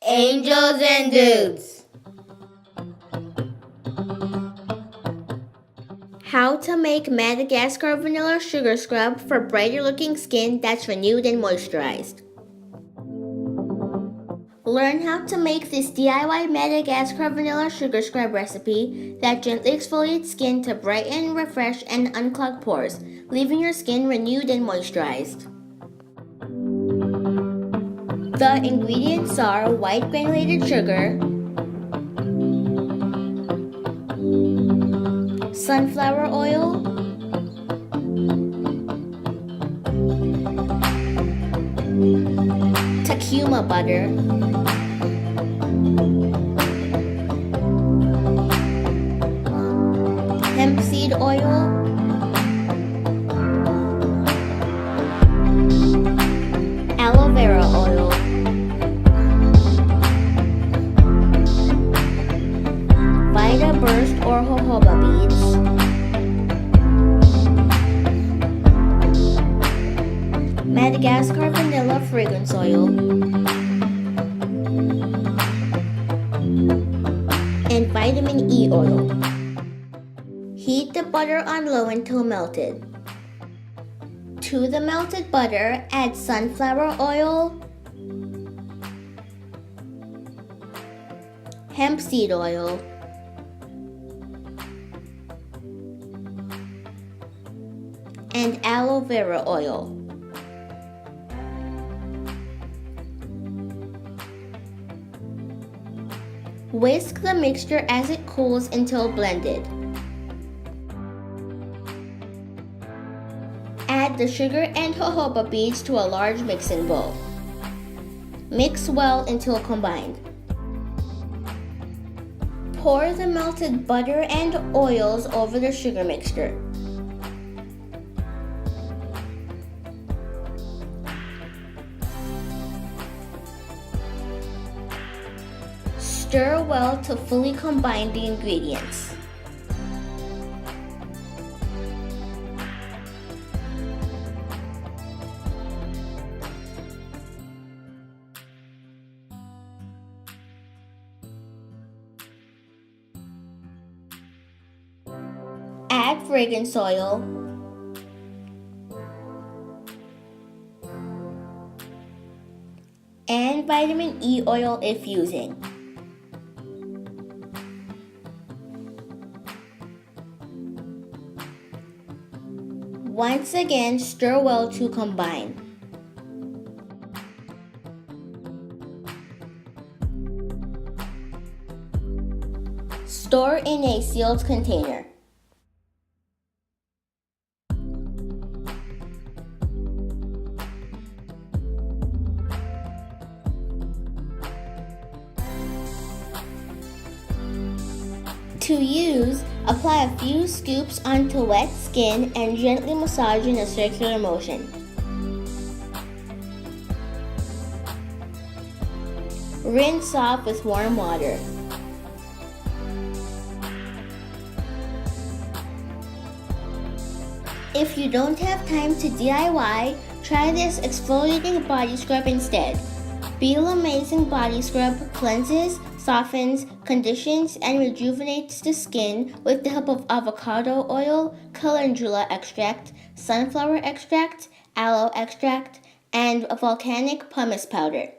Angels and Dudes. How to make Madagascar Vanilla Sugar Scrub for brighter looking skin that's renewed and moisturized. Learn how to make this DIY Madagascar Vanilla Sugar Scrub recipe that gently exfoliates skin to brighten, refresh, and unclog pores, leaving your skin renewed and moisturized. The ingredients are white granulated sugar, sunflower oil, tucuma butter, hemp seed oil, aloe vera oil, vita burst or jojoba beads, Madagascar Vanilla fragrance oil, and vitamin E oil. Heat the butter on low until melted. To the melted butter, add sunflower oil, hemp seed oil, and aloe vera oil. Whisk the mixture as it cools until blended. Add the sugar and jojoba beads to a large mixing bowl. Mix well until combined. Pour the melted butter and oils over the sugar mixture. Stir well to fully combine the ingredients. Add fragrance oil, and vitamin E oil if using. Once again, stir well to combine. Store in a sealed container. To use, apply a few scoops onto wet skin and gently massage in a circular motion. Rinse off with warm water. If you don't have time to DIY, try this exfoliating body scrub instead. The Llamazing body scrub cleanses, softens, conditions, and rejuvenates the skin with the help of avocado oil, calendula extract, sunflower extract, aloe extract, and volcanic pumice powder.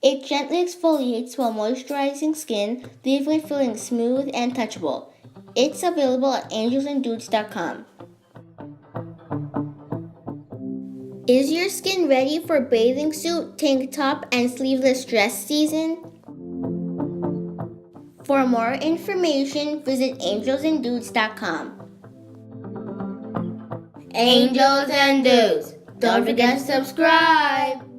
It gently exfoliates while moisturizing skin, leaving it feeling smooth and touchable. It's available at angelsanddudes.com. Is your skin ready for bathing suit, tank top, and sleeveless dress season? For more information, visit angelsanddudes.com. Angels and Dudes, don't forget to subscribe!